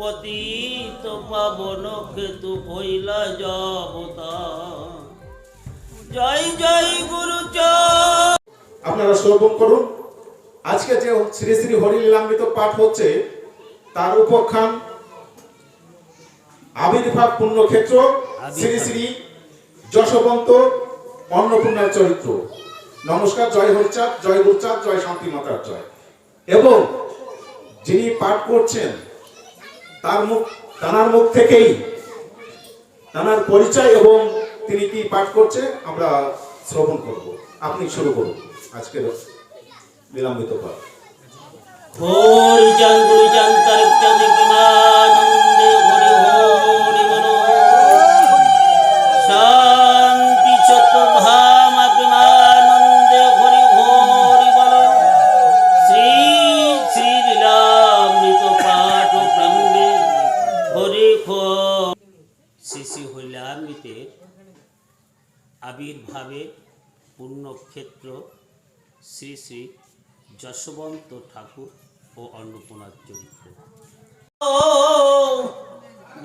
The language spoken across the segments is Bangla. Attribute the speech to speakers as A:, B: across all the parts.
A: পতিত পাবন কেতু কইলা জবতা। জয় জয় গুরুচরণ।
B: আপনারা শ্রবণ করুন। আজকে যে শ্রী শ্রী হরিলীলামৃত পাঠ হচ্ছে তার উপখ্যান আবির্ভাব পুণ্যক্ষেত্র শ্রী শ্রী যশবন্ত অন্নপূর্ণার চরিত্র। নমস্কার। জয় হরিচাঁদ, জয় গুরুচাঁদ, জয় শান্তি মাতার জয়। এবং যিনি পাঠ করছেন তার মুখ থেকেই তার পরিচয় এবং তিনি কি পাঠ করছে আমরা শ্রবণ করব। আপনি শুরু করুন আজকের লীলামৃত পাঠ।
A: হরিচাঁদ গুরুচাঁদ তারিকচাঁদ প্রেমানন্দে হরি হরি বল। শান্তি সত্যভাম প্রেমানন্দে হরি হরি বল। শ্রী শ্রী লীলামৃত পাঠ প্রাঙ্গে হরি শ্রী শ্রী হরিলীলামৃতের আবির্ভাবে পুণ্যক্ষেত্র শ্রী শ্রী যশবন্ত ঠাকুর ও অন্নপূর্ণার চরিত্র।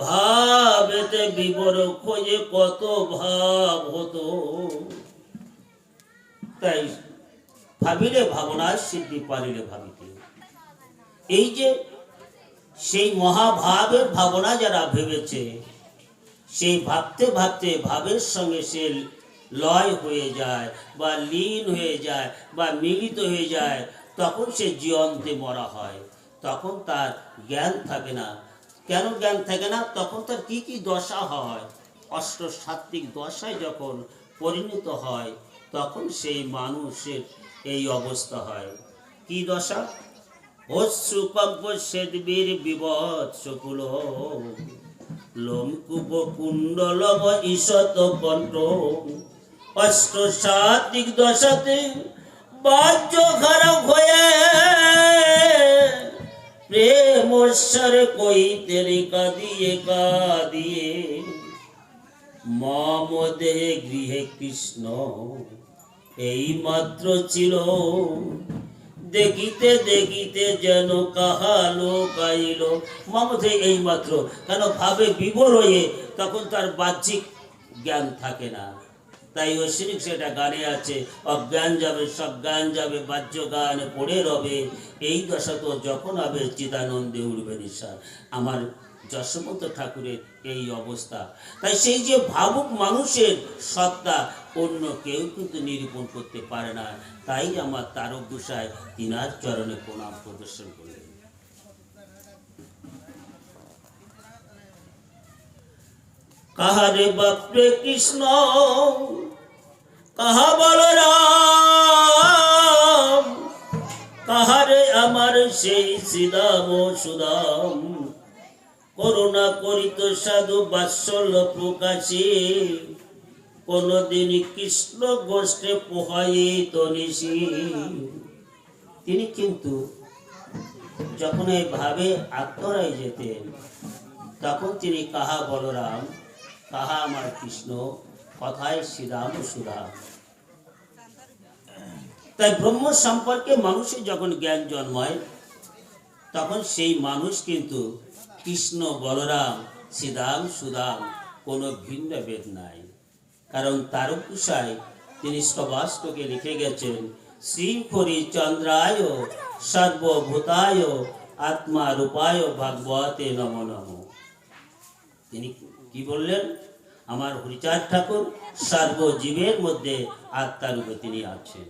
A: ভাবেতে বিবর খোঁজে কত ভাব হতো, তাই ভাবিলে ভাবনা সিদ্ধি পারিলে ভাবিতে। এই যে সেই মহাভাবের ভাবনা যারা ভেবেছে, সেই ভাবতে ভাবতে ভাবের সঙ্গে সে লয় হয়ে যায় বা লীন হয়ে যায় বা মিলিত হয়ে যায়, তখন সে জীবন্তে মরা হয়। তখন তার জ্ঞান থাকে না। কেন জ্ঞান থাকে না? তখন তার কি কি দশা হয়, অষ্টসাত্ত্বিক দশায় যখন পরিণত হয় তখন সেই মানুষের এই অবস্থা হয়। কি দশা? অশ্রুকম্প শেদবীর বিভৎসকুল লোমকূপ কুণ্ডলম ঈশত কণ্ঠ। অষ্টসাত্ত্বিক দশাতে বাহ্য খারাপ হয়ে প্রেমস্বর কইতে রে কাঁদিয়ে কাঁদিয়ে মম দেহে গৃহে কৃষ্ণ এই মাত্র ছিল। দেখিতে দেখিতে যেন কাহালো কাইল। মমতে এই মাত্র, কেন ভাবে বিভোর হয়ে তখন তার বাহ্যিক জ্ঞান থাকে না। তাই ঐশ্বরিক সেটা গানে আছে, অজ্ঞান যাবে সব জ্ঞান যাবে, বাহ্য গান পড়ে রবে। এই দশা তো যখন হবে চিদানন্দে উঠবে নিঃশ্বাস। আমার যশবন্ত ঠাকুরের এই অবস্থা। তাই সেই যে ভাবুক মানুষের সত্তা অন্য কেউ কিন্তু নিরূপণ করতে পারে না। তাই আমার তারক গোসাই তিনার চরণে প্রণাম প্রদর্শন করলেন। কাহারে বাপরে কৃষ্ণ, কাহা বলরাম, কাহারে আমার সেই শ্রীদাম সুদাম। করুণা করিত সাধু বাৎসল্য প্রকাশে, কোনদিন কৃষ্ণ গোষ্ঠে পোহাইত নিশি। তিনি কিন্তু যখন এই ভাবে আত্মরায় যেতেন তখন তিনি কাহা বলরাম, কাহা আমার কৃষ্ণ, কথায় শ্রীরাম সুরাম। তাই ব্রহ্ম সম্পর্কে মানুষের যখন জ্ঞান জন্মায় তখন সেই মানুষ কিন্তু কৃষ্ণ বলরাম শ্রীরাম সুদাম কোনো ভিন্ন ভেদ নাই। কারণ তারক গোসাই তিনি স্তবাষ্টকে লিখে গেছেন, শ্রী হরি চন্দ্রায় সর্বভূতায় আত্মা রূপায় ভাগবতে নমো নমঃ। তিনি কি বললেন? আমার হরিচাঁদ ঠাকুর সর্বজীবের মধ্যে আত্মারূপে তিনি আছেন।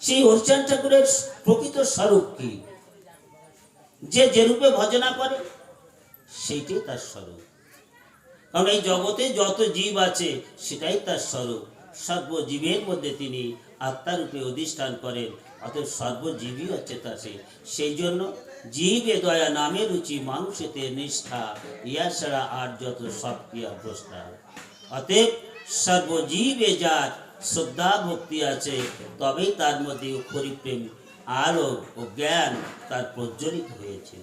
A: সেই হরিচাঁদ ঠাকুরের প্রকৃত স্বরূপ কি? যে রূপে ভজনা করে সেইটাই তার স্বরূপ। কারণ এই জগতে যত জীব আছে সেটাই তার স্বরূপ। সর্বজীবের মধ্যে তিনি আত্মারূপে অধিষ্ঠান করেন, অতএব সর্বজীবই হচ্ছে তার সেই জন্য জীবে দয়া নামে রুচি, মানুষেতে নিষ্ঠা, ইয়া ছাড়া আর যত সব ক্রিয়া ভ্রষ্টা। অতএব সর্বজীবে যার শ্রদ্ধা ভক্তি আছে তবেই তার মধ্যে হরিপ্রেম আলো ও জ্ঞান তার প্রজ্বলিত হয়েছে।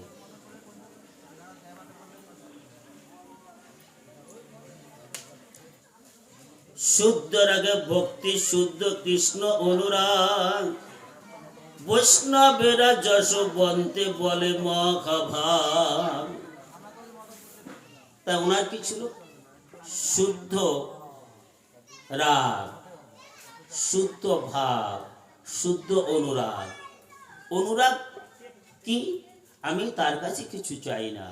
A: শুদ্ধ রাগে ভক্তি, শুদ্ধ কৃষ্ণ অনুরাগ, বৈষ্ণবেরা যশবন্তে বলে মহাভাব। তাই ওনার কি ছিল? শুদ্ধ রাগ, শুদ্ধ ভাব, শুদ্ধ অনুরাগ। অনুরাগ কি? আমি তার কাছে কিছু চাই না,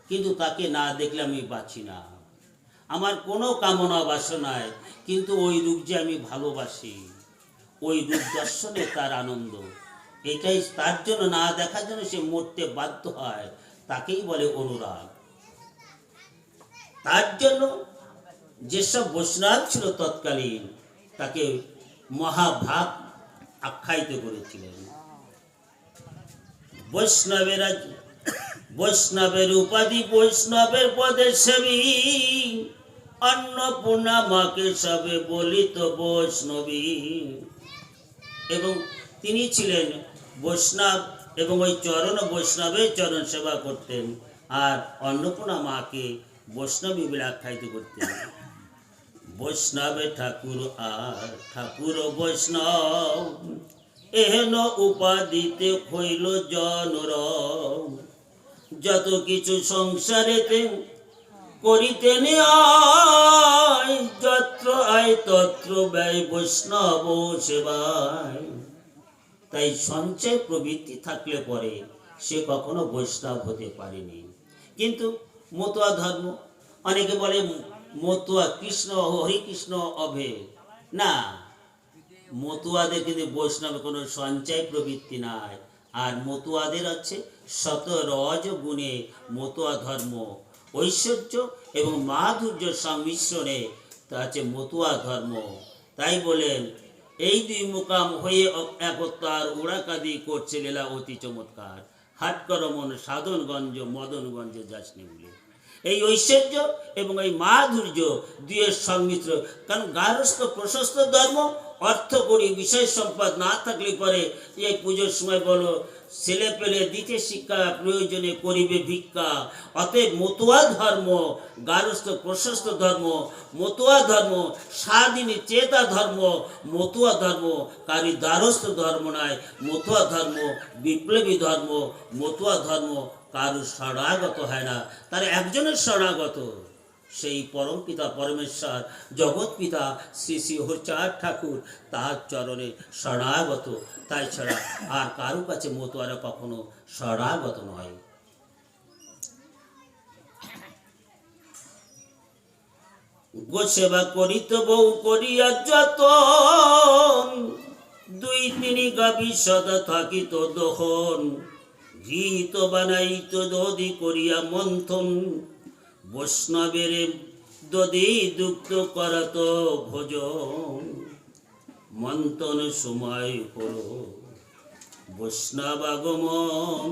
A: কিন্তু তাকে না দেখলে আমি বাঁচি না। আমার কোনো কামনা বাসনায়, কিন্তু ওই রূপ যে আমি ভালোবাসি, ওই রূপ দর্শনে তার আনন্দ, এটাই তার জন্য, না দেখার জন্য সে মরতে বাধ্য হয়, তাকেই বলে অনুরাগ। তার জন্য যেসব বৈষ্ণব ছিল তৎকালীন, তাকে মহাভাগ আখ্যায়িত করেছিলেন। বৈষ্ণবেরা, বৈষ্ণবের উপাধি, বৈষ্ণবের পদে সেবী, অন্নপূর্ণা মাকে সবে বলিত বৈষ্ণবী। এবং তিনি ছিলেন বৈষ্ণব, এবং ওই চরণ বৈষ্ণবের চরণ সেবা করতেন, আর অন্নপূর্ণা মাকে বৈষ্ণবী বলে আখ্যায়িত করতেন। বৈষ্ণবে ঠাকুর আর ঠাকুর বৈষ্ণব, এহেন উপাধিতে হইল জনরব। যত কিছু সংসারেতে করিতেন আয়, যত্র আয় তত্র ব্যয় বৈষ্ণব সেবায়। তাই সঞ্চয় প্রবৃত্তি থাকলে পরে সে কখনো বৈষ্ণব হতে পারেনি। কিন্তু মতুয়া ধর্ম, অনেকে বলে মতুয়া কৃষ্ণ হরে কৃষ্ণ অভেদ, না, মতুয়াদের কিন্তু বৈষ্ণবের কোনো সঞ্চয় প্রবৃত্তি নাই। আর মতুয়াদের হচ্ছে শত রজ গুণে মতুয়া ধর্ম, ঐশ্বর্য এবং মাধুর্য সংমিশ্রণে তা হচ্ছে মতুয়া ধর্ম। তাই বলেন, এই দুই মুকাম হয়ে একতার উড়াকাদি করছে লীলা অতি চমৎকার, হাট কর মন সাধনগঞ্জ মদনগঞ্জে যাসনি বলে। এই ঐশ্বর্য এবং এই মাধুর্য দুয়ের সংমিশ্র। কারণ গার্হস্থ প্রশস্ত ধর্ম, অর্থ করি বিষয় সম্পদ না থাকলে পরে এই পুজোর সময় বলো ছেলে পেলে দিতে শিক্ষা, প্রয়োজনে করিবে ভিক্ষা। অতএব মতুয়া ধর্ম গার্হস্থ প্রশস্ত ধর্ম, মতুয়া ধর্ম স্বাধীনী চেতা ধর্ম, মতুয়া ধর্ম কারি দ্বারস্থ ধর্ম নয়, মতুয়া ধর্ম বিপ্লবী ধর্ম, মতুয়া ধর্ম কারো শরণাগত হয় না, তার একজনের শরণাগত, সেই পরম পিতা পরমেশ্বর জগৎ পিতা শ্রী শ্রী হরিচাঁদ ঠাকুর, তাহার চরণে শরণাগত। তাই ছাড়া আর কারো কাছে মতুয়ারা কখনো শরণাগত নয়। গো সেবা করিত বউ করিয়া যতন, দুই তিনি গাবি সদা থাকিত দহন, ঘৃত বানাইত দধি করিয়া মন্থন, বৈষ্ণবের দধি দুগ্ধ করাত ভোজন। মন্থন সময় হল বৈষ্ণব আগমন,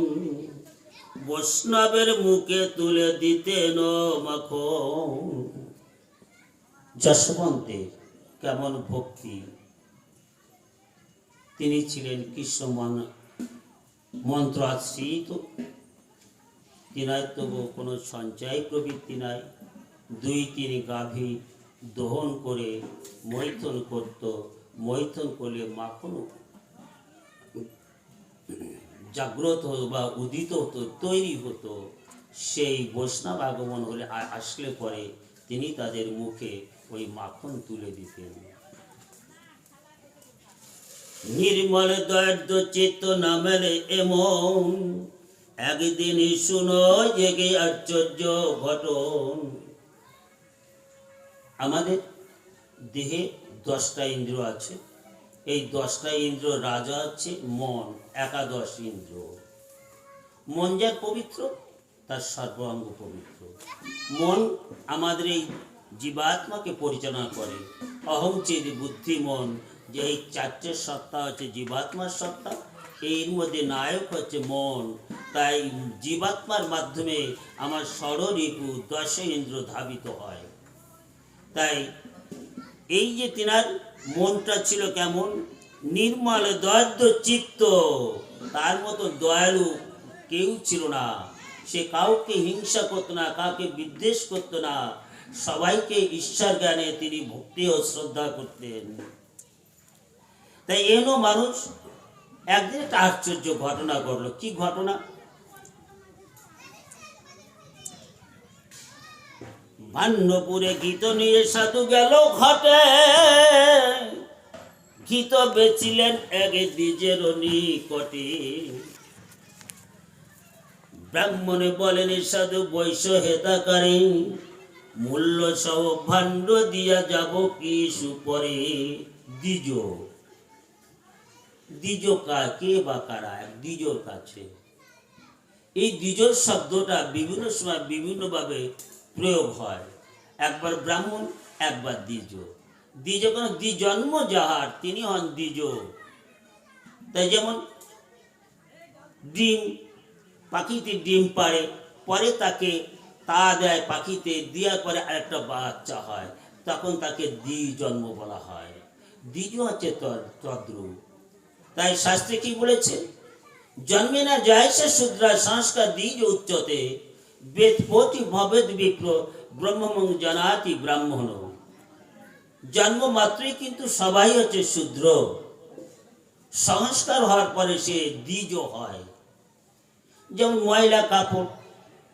A: বৈষ্ণবের মুখে তুলে দিতেন মাখন। যশবন্তের কেমন ভক্তি, তিনি ছিলেন কৃষ্ণ মন্ত্র আশ্রিত, তিনার তবু কোনো সঞ্চয় প্রবৃত্তি নাই। দুই তিনি গাভী দহন করে মৈথন করত, মৈথন করলে মাখন জাগ্রত হতো বা উদিত হতো, তৈরি হতো। সেই বৈষ্ণব আগমন হলে আসলে পরে তিনি তাদের মুখে ওই মাখন তুলে দিতেন। নির্মল দয়ার্দ চিত্ত নামের এমন, একদিন শুনো জেগে আশ্চর্য ঘটন। আমাদের দেহে 10টা ইন্দ্র আছে। এই 10টা ইন্দ্র রাজা হচ্ছে মন, একাদশ ইন্দ্র। মন যার পবিত্র, তার সর্বাঙ্গ পবিত্র। মন আমাদের এই জীবাত্মাকে পরিচালনা করে। অহং চেদ বুদ্ধি মন, যে এই 4টে সত্তা হচ্ছে জীবাত্মার সত্তা, এর মধ্যে নায়ক হচ্ছে মন। তাই জীবাত্মার মাধ্যমে আমার ষড়রিপু 10 ইন্দ্র ধাবিত হয়। তাই এই যে তিনার মনটা ছিল কেমন, নির্মল দয়ার্দ চিত্ত, তার মতো দয়ালু কেউ ছিল না। সে কাউকে হিংসা করতো না, কাউকে বিদ্বেষ করতো না, সবাইকে ঈশ্বর জ্ঞানে তিনি ভক্তি ও শ্রদ্ধা করতেন। তাই এনো মানুষ একদিন একটা আশ্চর্য ঘটনা ঘটলো। কি ঘটনা? ভান্ডপুরে গীত নিয়ে সাধু গেল ঘাটে, গীত বেচিলেন এক দ্বিজের নিকটে। ব্রাহ্মণে বলেন সাধু বৈশ্য হেতাকারী, মূল্য সহ ভাণ্ড দিয়া যাব কি সুপরে। দ্বিজ, দ্বিজ কে বা কারা? দ্বিজর কাছে এই দ্বিজর শব্দটা বিভিন্ন সময় বিভিন্নভাবে প্রয়োগ হয়। একবার ব্রাহ্মণ, একবার দ্বিজ। দ্বিজ কোন দ্বিজন্ম যাহার তিনি হন দ্বিজ। তাই যেমন ডিম, পাখিতে ডিম পাড়ে, পরে তাকে তা দেয় পাখিতে, দেওয়ার পরে আরেকটা বাচ্চা হয়, তখন তাকে দ্বিজন্ম বলা হয়। দ্বিজ হচ্ছে তদ্রূপ। তাই শাস্ত্রে কি বলেছে? জন্মে না যায় সে শূদ্রা সংস্কার দ্বিজ উচ্চতে, বেদপতি ভবেদ বিপ্র ব্রহ্মমং জানাতি ব্রাহ্মণ। জন্ম মাত্রই কিন্তু সবাই হচ্ছে শূদ্র, সংস্কার হওয়ার পরে সে দ্বিজ হয়। যেমন ময়লা কাপড়,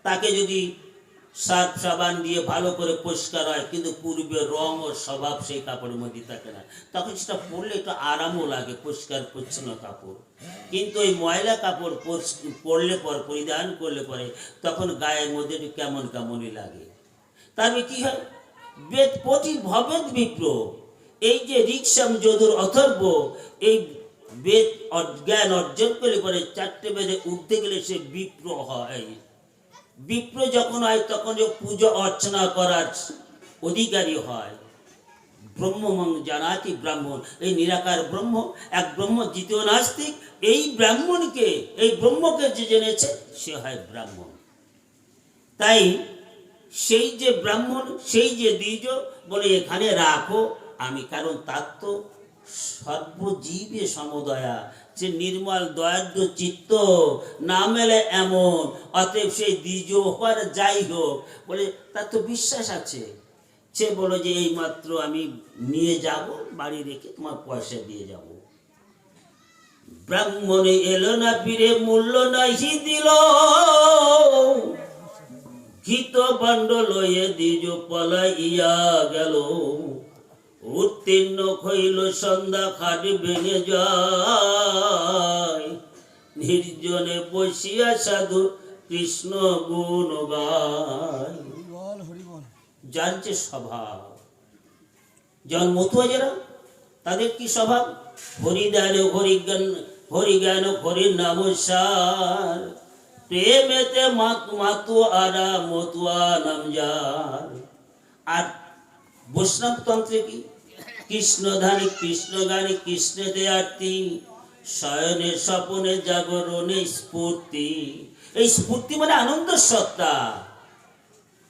A: তাকে যদি সার্ফ সাবান দিয়ে ভালো করে পরিষ্কার হয়, কিন্তু পূর্বে রং ও স্বভাব সেই কাপড়ের মধ্যে থাকে না, তখন সেটা পরলে একটু আরামও লাগে, পরিষ্কার পরিচ্ছন্ন কাপড়। কিন্তু ওই ময়লা কাপড় পরলে পরে, পরিধান করলে পরে, তখন গায়ের মধ্যে একটু কেমন কেমনই লাগে। তারপরে কি হয়? বেদ পতি ভবেদ বিপ্র, এই যে ঋক্সাম যদুর অথর্ব, এই বেদ জ্ঞান অর্জন করলে পরে 4টে বেদে উঠতে গেলে সে বিপ্র হয়। বিপ্র যখন হয় তখন যে পূজা অর্চনা করার অধিকারী হয়। ব্রহ্মমং জানাতি ব্রাহ্মণ, এই নিরাকার ব্রহ্ম, এক ব্রহ্ম, দ্বিতীয় নাস্তিক, এই ব্রাহ্মণকে, এই ব্রহ্মকে যে জেনেছে সে হয় ব্রাহ্মণ। তাই সেই যে ব্রাহ্মণ, সেই যে দ্বিজ বলে এখানে রাখো আমি, কারণ তার তো সর্বজীবে সমদয়া, যে নির্মল দয়ার্দ্র চিত্ত, না মেলে এমন, অতএব সেই দ্বিজ হোক আর যাই হোক, বলে তার তো বিশ্বাস আছে। সে বলো যে এই মাত্র আমি নিয়ে যাব, বাড়ি রেখে তোমার পয়সা দিয়ে যাব। ব্রাহ্মণে এলো না ফিরে, মূল্য নাহি দিল, ঘিত বান্ড লয়ে দ্বিজ পলাইয়া গেল। উত্তীর্ণ হইল সন্ধ্যা, খাট ভেঙে যায়, নির্জনে বসিয়া সাধু কৃষ্ণ গুণ গায়। যার যে স্বভাব, যেমন মতুয়া যারা, তাদের কি স্বভাব? হরিদান হরিজ্ঞান, হরিজ্ঞান হরির নাম সার, প্রেমেতে মাতুয়ারা মতুয়া নাম যার। আর বৈষ্ণব তন্ত্রে কি? কৃষ্ণ ধানী কৃষ্ণ গানী, কৃষ্ণেতে আরতি, শয়নে স্বপনে জাগরণে স্ফূর্তি। এই স্ফূর্তি মানে আনন্দ সত্তা।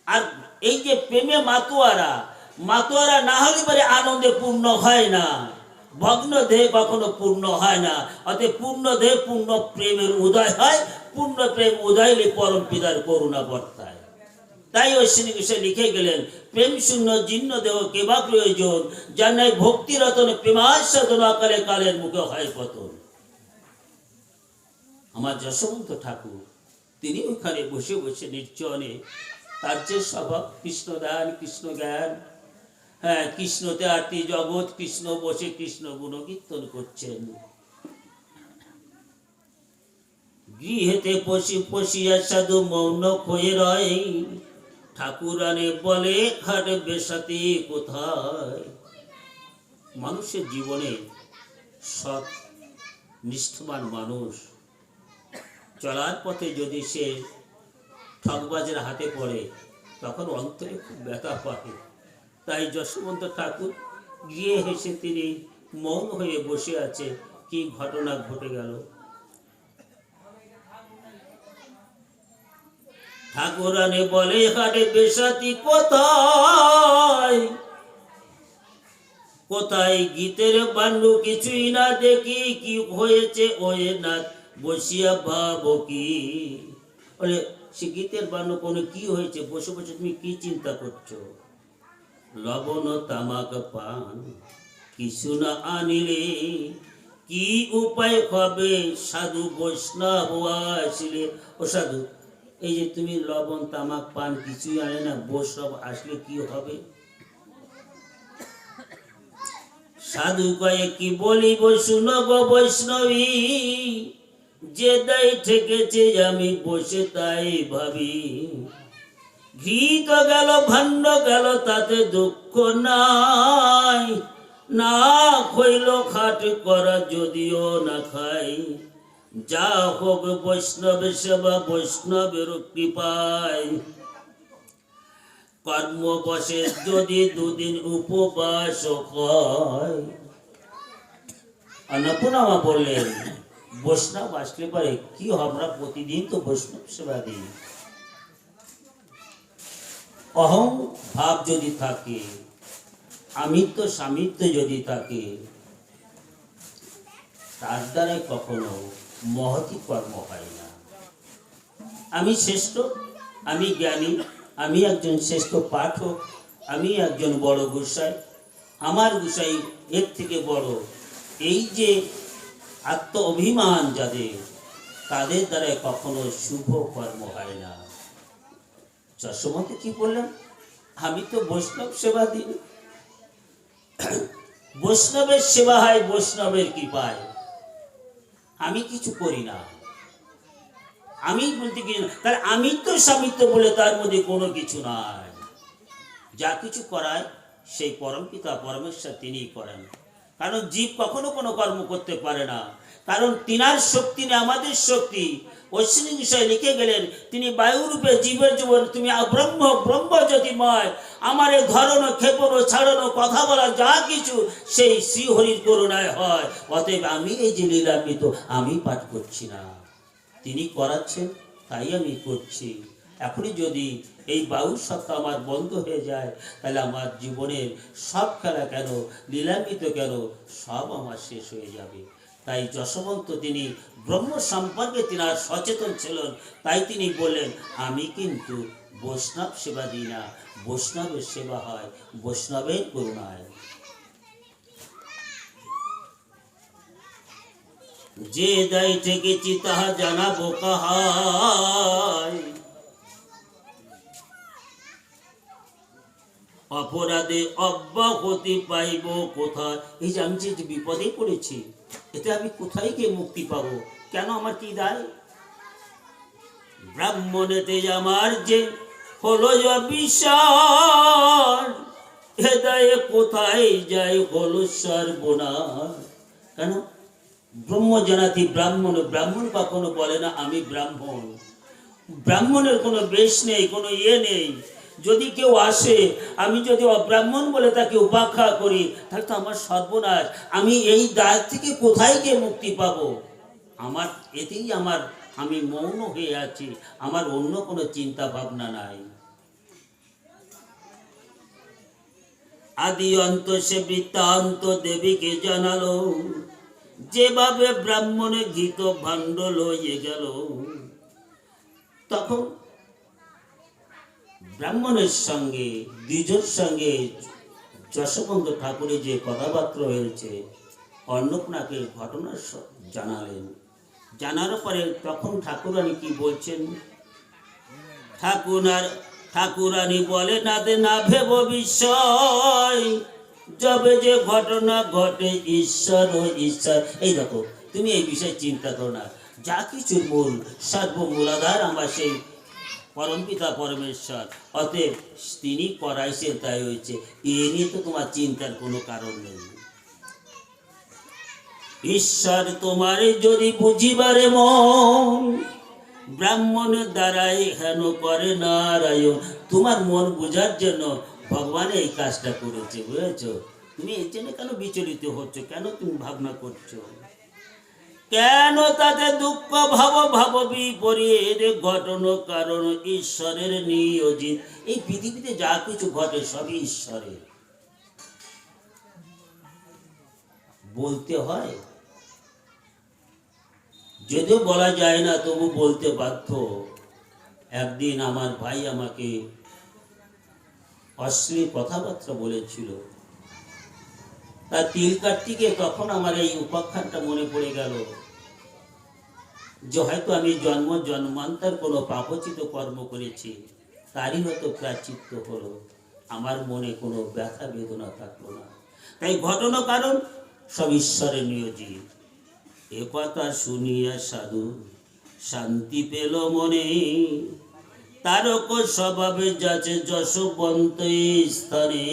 A: আর এই যে প্রেমে মাতুয়ারা, মাতুয়ারা না হলে পরে আনন্দে পূর্ণ হয় না, ভগ্ন দেহ কখনো পূর্ণ হয় না। অতএব পূর্ণ দেহ পূর্ণ প্রেমের উদয় হয়, পূর্ণ প্রেম উদয় হলে পরম পিতার করুণা বর্তায়। তাই ওই শ্রীকৃষ্ণ লিখে গেলেন, প্রেম শূন্য জীর্ণ দেহ কেবা প্রয়োজন, যার নাই ভক্তি রতন প্রেমাস্বাদন, কালে কালের মুখে হয় পতন। আমার যশবন্ত ঠাকুর তিনি ওখানে বসে বসে নির্জনে, তার যে স্বভাব কৃষ্ণদান কৃষ্ণ জ্ঞান, হ্যাঁ, কৃষ্ণতে আরতি জগৎ, কৃষ্ণ বসে কৃষ্ণ গুণকীর্তন করছেন। গৃহেতে পশিয়া সাধু মৌন হয়ে রয়, ঠাকুরানে বলে খাট বেশাতে কোথায়। মানুষের জীবনে সৎ নিষ্ঠবান মানুষ চলার পথে যদি সে ঠকবাজের হাতে পড়ে, তখন অন্তরে খুব ব্যথা পায়। তাই যশবন্ত ঠাকুর গিয়ে হেসে তিনি মৌন হয়ে বসে আছে। কি ঘটনা ঘটে গেল? ঠাকুরানে বলে হাটে বেশাতি কোথায়, কোথায় গীতের বান্ডু কিছুই না দেখি, কি হয়েছে ওয়ে না বসিয়া ভাবো কি। বলে সে গীতের বান্ডু কোনো কি হয়েছে, বসে বসে তুমি কি চিন্তা করছো? লবণ তামাক পান কিছু না আনিলে, কি উপায় হবে সাধু বৈষ্ণব আসিলে। ও সাধু, এই যে তুমি লবণ তামাক পান কিছুই আনে না, বৈষ্ণব আসলে কি হবে? সাধু কয়ে কি বলিব শুনো গো বৈষ্ণবী, যে দায় ঠেকেছে আমি বসে তাই ভাবি। ঘি তো গেল ভাণ্ড গেল তাতে দুঃখ নাই, না খইল খাট করা যদিও না খাই। যা হোক বৈষ্ণবের সেবা বৈষ্ণবের কৃপায়। কর্ম বসে যদি দুদিন উপবাস হয়। অন্নপূর্ণা বললেন বৈষ্ণব আসলে পারে কি হবে, আমরা প্রতিদিন তো বৈষ্ণব সেবা দিই। অহং ভাব যদি থাকে, আমিত্ব স্বামিত্ব যদি থাকে, তার দ্বারা কখনো মহতি কর্ম হয় না। আমি শ্রেষ্ঠ, আমি জ্ঞানী, আমি একজন শ্রেষ্ঠ পাঠক, আমি একজন বড় গোসাই, আমার গোসাই এর থেকে বড়, এই যে আত্ম অভিমান যাদের, তাদের দ্বারা কখনো শুভ কর্ম হয় না। যশোমতি কি বললেন, আমি তো বৈষ্ণব সেবা দিই, বৈষ্ণবের সেবা হয় বৈষ্ণবের কৃপায়, আমি কিছু করি না। আমি বলতে কি, তাহলে আমি তো স্বামিত্ব বলে তার মধ্যে কোনো কিছু নাই। যা কিছু করায় সেই পরম পিতা পরমেশ্বর তিনিই করেন। কারণ জীব কখনো কোনো কর্ম করতে পারে না, কারণ তিনার শক্তি নেই আমাদের শক্তি। অশ্বিনী বিষয় লিখে গেলেন, তিনি বায়ুরূপে জীবের জীবন, তুমি ব্রহ্ম ব্রহ্ম জ্যোতিময়, আমার এই ধরনো ক্ষেপনো ছাড়ানো কথা বলা যা কিছু সেই শ্রীহরির করুণায় হয়। অতএব আমি এই যে লীলান্বিত আমি পাঠ করছি না, তিনি করাচ্ছেন তাই আমি করছি। এখনই যদি এই বায়ু সত্তা আমার বন্ধ হয়ে যায়, তাহলে আমার জীবনের সব খেলা কেন, লীলান্বিত কেন, সব আমার শেষ হয়ে যাবে। তাই যশবন্ত তিনি ব্রহ্ম সম্পর্কে তিনি আর সচেতন ছিলেন, তাই তিনি বললেন আমি কিন্তু বৈষ্ণব সেবা দিই না, বৈষ্ণবের সেবা হয় বৈষ্ণবের করুণায়। যে দায় ঠেকেছি তাহা জানাবো কাহায়, অপরাধে অব্যাহতি পাইব কোথায়। এই যে আমি যে বিপদে পড়েছি, এতে আমি কোথায় গিয়ে মুক্তি পাবো? কেন, আমার কি দায়? ব্রাহ্মণেতে আমার যে হলো অবিশ্বাস, এ দায়ে কোথায় যাই হলো সর্বনাশ। কেন? ব্রহ্ম জানাতি ব্রাহ্মণ, ব্রাহ্মণ কখনো বলে না আমি ব্রাহ্মণ। ব্রাহ্মণের কোনো বেশ নেই, কোনো ইয়ে নেই। যদি কেউ আসে, আমি যদি অব্রাহ্মণ বলে তাকে উপেক্ষা করি, তাহলে তো আমার সর্বনাশ। আমি এই দায় থেকে কোথায় গিয়ে মুক্তি পাবো? আমার এতেই আমি মৌন হয়ে আছি, আমার অন্য কোনো চিন্তা ভাবনা নাই। আদি অন্ত সে বৃত্তান্ত দেবীকে জানালো, যেভাবে ব্রাহ্মণে ঘিত ভাণ্ড লইয়ে গেল। তখন ব্রাহ্মণের সঙ্গে দ্বিজের সঙ্গে যশবন্ত ঠাকুরের যে কথাবার্তা হয়েছে, অন্নপূর্ণাকে ঘটনা জানালেন। জানার পরে তখন ঠাকুরানী কি বলছেন, ঠাকুরানী বলে না ভেব বিষয়, যবে যে ঘটনা ঘটে ঈশ্বর ও ঈশ্বর। এই দেখো, তুমি এই বিষয়ে চিন্তা করো না, যা কিছুর মূল সর্বমূলাধার আমার সেই পরমপিতা পরমেশ্বর, অতএব তিনি করাইছেন তাই হয়েছে, এ নিয়ে তো তোমার চিন্তার কোনো কারণ নেই। ঈশ্বর তোমার যদি বুঝিবারে মন, ব্রাহ্মণের দ্বারাই হেন করে নারায়ণ। তোমার মন বুঝার জন্য ভগবান এই কাজটা করেছে, বুঝেছ? তুমি এই জন্য কেন বিচলিত হচ্ছ, কেন তুমি ভাবনা করছো, কেন তাতে দুঃখ ভাব বিপরীত ঘটন কারণ ঈশ্বরের নিয়োজিত। এই পৃথিবীতে যা কিছু ঘটে সবই ঈশ্বরের। বলতে হয়, যদিও বলা যায় না, তবু বলতে বাধ্য। একদিন আমার ভাই আমাকে অশ্লীল কথাবার্তা বলেছিল, তার তিল কাটতে গিয়ে তখন আমার এই উপাখ্যানটা মনে পড়ে গেল। যে হয়তো আমি জন্ম জন্মান্তর কোনো পাপচিত কর্ম করেছি, তারই হয়তো প্রাচিত্য হলো, আমার মনে কোনো ব্যথা বেদনা থাকলো না। তাই ঘটনা কারণ সব ঈশ্বরের নিয়োজিত। এ কথা শুনিয়া সাধু শান্তি পেল মনে, তারক স্বভাবে যাচ্ছে যশবন্ত এই স্থানে।